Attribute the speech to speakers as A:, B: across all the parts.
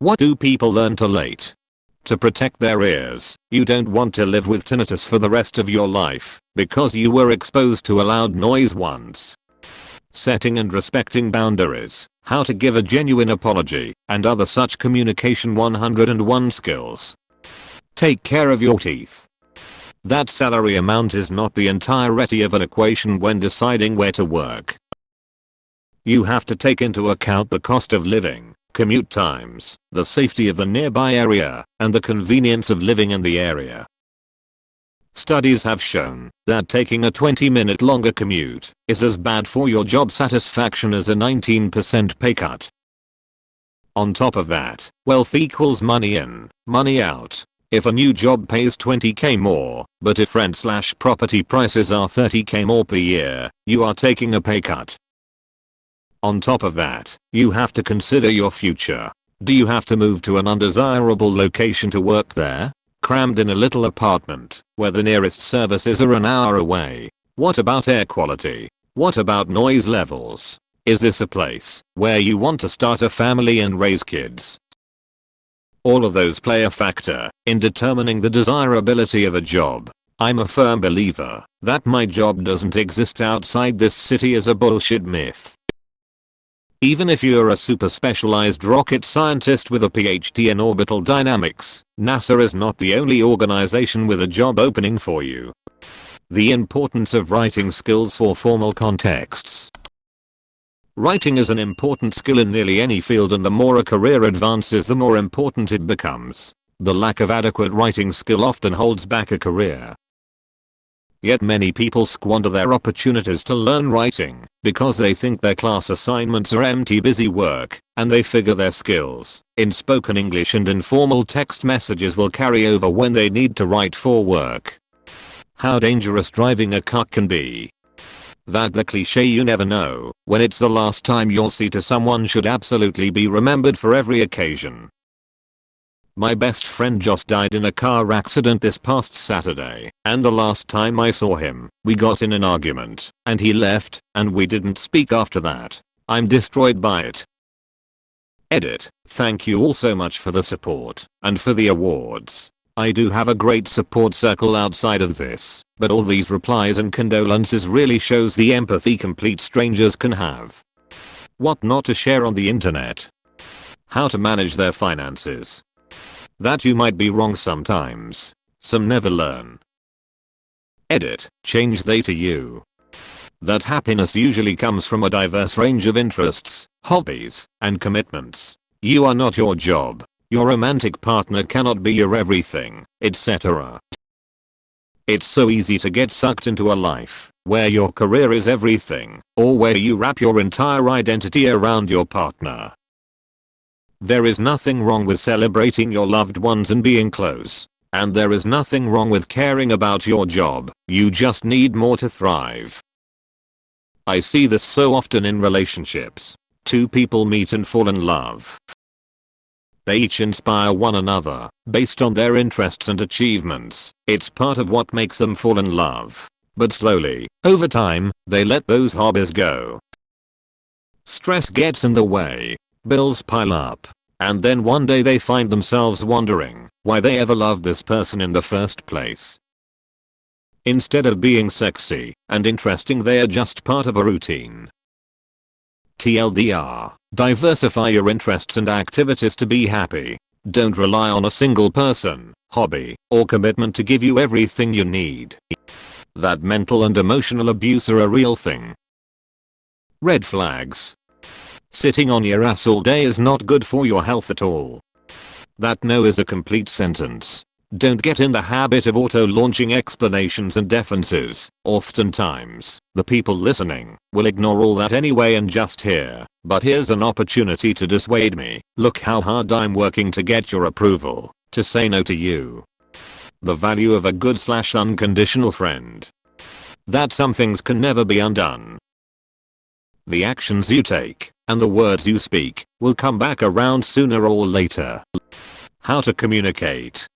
A: What do people learn too late? To protect their ears, you don't want to live with tinnitus for the rest of your life because you were exposed to a loud noise once. Setting and respecting boundaries, how to give a genuine apology, and other such communication 101 skills. Take care of your teeth. That salary amount is not the entirety of an equation when deciding where to work. You have to take into account the cost of living, commute times, the safety of the nearby area, and the convenience of living in the area. Studies have shown that taking a 20-minute longer commute is as bad for your job satisfaction as a 19% pay cut. On top of that, wealth equals money in, money out. If a new job pays 20k more, but if rent/property prices are 30k more per year, you are taking a pay cut. On top of that, you have to consider your future. Do you have to move to an undesirable location to work there? Crammed in a little apartment, where the nearest services are an hour away? What about air quality? What about noise levels? Is this a place where you want to start a family and raise kids? All of those play a factor in determining the desirability of a job. I'm a firm believer that my job doesn't exist outside this city is a bullshit myth. Even if you're a super specialized rocket scientist with a PhD in orbital dynamics, NASA is not the only organization with a job opening for you. The importance of writing skills for formal contexts. Writing is an important skill in nearly any field, and the more a career advances the more important it becomes. The lack of adequate writing skill often holds back a career. Yet many people squander their opportunities to learn writing because they think their class assignments are empty busy work, and they figure their skills in spoken English and informal text messages will carry over when they need to write for work. How dangerous driving a car can be. That the cliche "you never know when it's the last time you'll see" to someone should absolutely be remembered for every occasion. My best friend Josh died in a car accident this past Saturday, and the last time I saw him, we got in an argument, and he left, and we didn't speak after that. I'm destroyed by it. Edit. Thank you all so much for the support, and for the awards. I do have a great support circle outside of this, but all these replies and condolences really shows the empathy complete strangers can have. What not to share on the internet. How to manage their finances. That you might be wrong sometimes. Some never learn. Edit. Change they to you. That happiness usually comes from a diverse range of interests, hobbies, and commitments. You are not your job. Your romantic partner cannot be your everything, etc. It's so easy to get sucked into a life where your career is everything, or where you wrap your entire identity around your partner. There is nothing wrong with celebrating your loved ones and being close. And there is nothing wrong with caring about your job, you just need more to thrive. I see this so often in relationships. Two people meet and fall in love. They each inspire one another, based on their interests and achievements. It's part of what makes them fall in love. But slowly, over time, they let those hobbies go. Stress gets in the way. Bills pile up. And then one day they find themselves wondering why they ever loved this person in the first place. Instead of being sexy and interesting, they are just part of a routine. TLDR. Diversify your interests and activities to be happy. Don't rely on a single person, hobby, or commitment to give you everything you need. That mental and emotional abuse are a real thing. Red flags. Sitting on your ass all day is not good for your health at all. That no is a complete sentence. Don't get in the habit of auto-launching explanations and defenses. Oftentimes, the people listening will ignore all that anyway and just hear, "But here's an opportunity to dissuade me. Look how hard I'm working to get your approval, to say no to you." The value of a good/unconditional friend. That some things can never be undone. The actions you take, and the words you speak, will come back around sooner or later. How to communicate.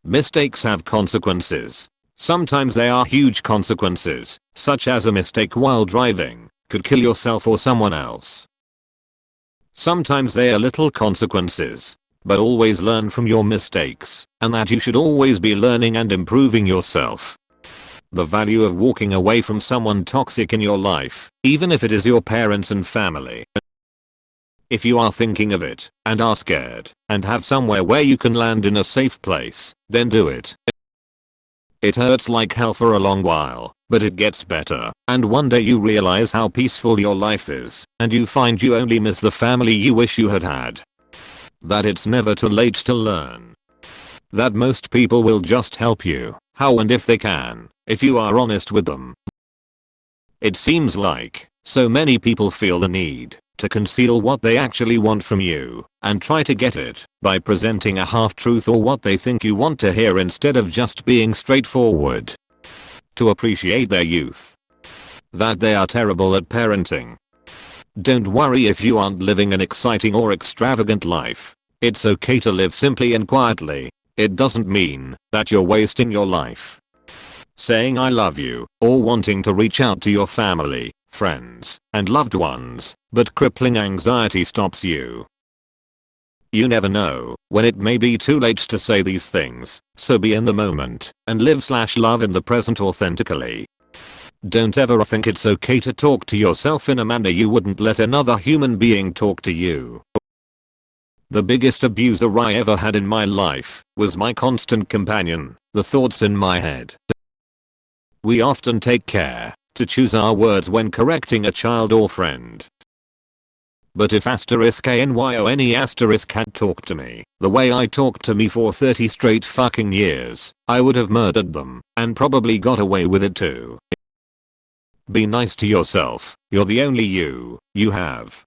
A: Mistakes have consequences. Sometimes they are huge consequences, such as a mistake while driving, could kill yourself or someone else. Sometimes they are little consequences, but always learn from your mistakes, and that you should always be learning and improving yourself. The value of walking away from someone toxic in your life, even if it is your parents and family. If you are thinking of it, and are scared, and have somewhere where you can land in a safe place, then do it. It hurts like hell for a long while, but it gets better, and one day you realize how peaceful your life is, and you find you only miss the family you wish you had had. That it's never too late to learn. That most people will just help you, how and if they can, if you are honest with them. It seems like so many people feel the need to conceal what they actually want from you, and try to get it by presenting a half-truth or what they think you want to hear instead of just being straightforward. To appreciate their youth. That they are terrible at parenting. Don't worry if you aren't living an exciting or extravagant life. It's okay to live simply and quietly. It doesn't mean that you're wasting your life. Saying I love you, or wanting to reach out to your family, friends, and loved ones, but crippling anxiety stops you. You never know when it may be too late to say these things, so be in the moment and live/love in the present authentically. Don't ever think it's okay to talk to yourself in a manner you wouldn't let another human being talk to you. The biggest abuser I ever had in my life was my constant companion, the thoughts in my head. We often take care to choose our words when correcting a child or friend. But if *ANYONE* had talked to me the way I talked to me for 30 straight fucking years, I would have murdered them, and probably got away with it too. Be nice to yourself, you're the only you have.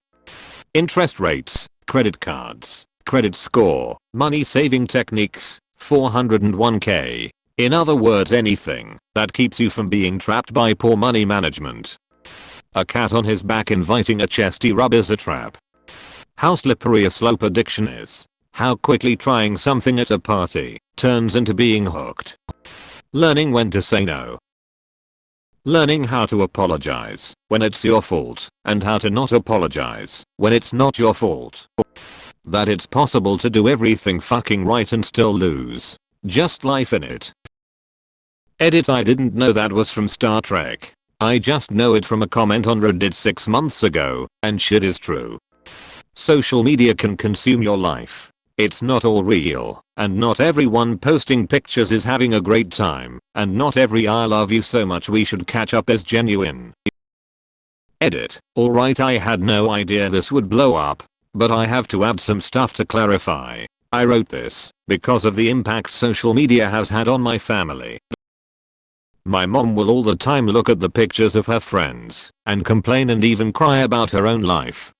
A: Interest rates, credit cards, credit score, money saving techniques, 401k. In other words, anything that keeps you from being trapped by poor money management. A cat on his back inviting a chesty rub is a trap. How slippery a slope addiction is. How quickly trying something at a party turns into being hooked. Learning when to say no. Learning how to apologize when it's your fault, and how to not apologize when it's not your fault. That it's possible to do everything fucking right and still lose. Just life in it. Edit: I didn't know that was from Star Trek. I just know it from a comment on Reddit 6 months ago, and shit is true. Social media can consume your life. It's not all real, and not everyone posting pictures is having a great time, and not every "I love you so much we should catch up" is genuine. Edit: alright, I had no idea this would blow up, but I have to add some stuff to clarify. I wrote this because of the impact social media has had on my family. My mom will all the time look at the pictures of her friends and complain and even cry about her own life.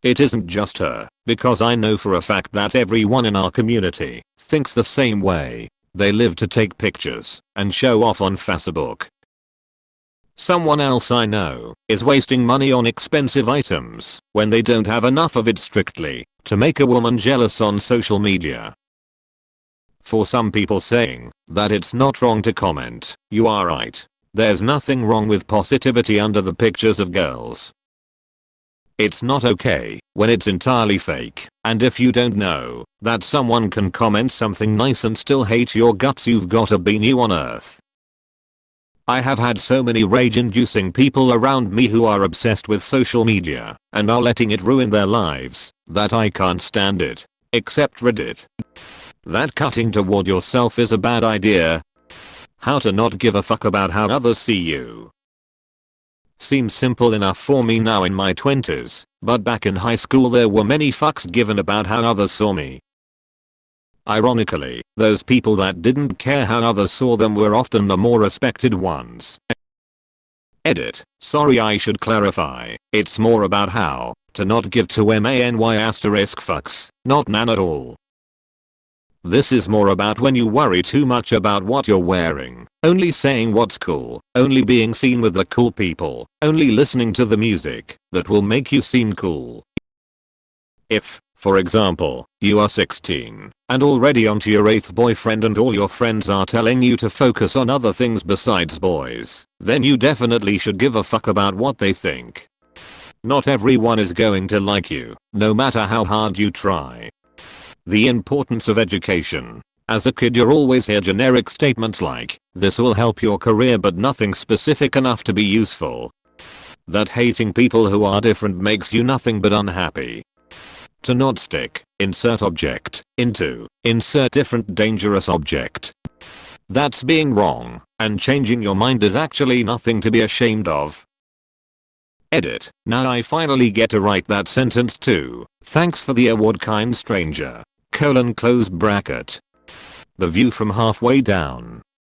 A: It isn't just her, because I know for a fact that everyone in our community thinks the same way. They live to take pictures and show off on Facebook. Someone else I know is wasting money on expensive items when they don't have enough of it strictly to make a woman jealous on social media. For some people saying that it's not wrong to comment, you are right. There's nothing wrong with positivity under the pictures of girls. It's not okay when it's entirely fake, and if you don't know that someone can comment something nice and still hate your guts, you've gotta be new on earth. I have had so many rage-inducing people around me who are obsessed with social media and are letting it ruin their lives that I can't stand it. Except Reddit. That cutting toward yourself is a bad idea. How to not give a fuck about how others see you. Seems simple enough for me now in my 20s, but back in high school there were many fucks given about how others saw me. Ironically, those people that didn't care how others saw them were often the more respected ones. Edit: sorry, I should clarify, it's more about how to not give to fucks, not man at all. This is more about when you worry too much about what you're wearing, only saying what's cool, only being seen with the cool people, only listening to the music that will make you seem cool. If, for example, you are 16 and already onto your 8th boyfriend and all your friends are telling you to focus on other things besides boys, then you definitely should give a fuck about what they think. Not everyone is going to like you, no matter how hard you try. The importance of education. As a kid you're always hear generic statements like, this will help your career, but nothing specific enough to be useful. That hating people who are different makes you nothing but unhappy. To not stick, insert object, into, insert different dangerous object. That's being wrong, and changing your mind is actually nothing to be ashamed of. Edit. Now I finally get to write that sentence too. Thanks for the award, kind stranger. Close bracket. The view from halfway down.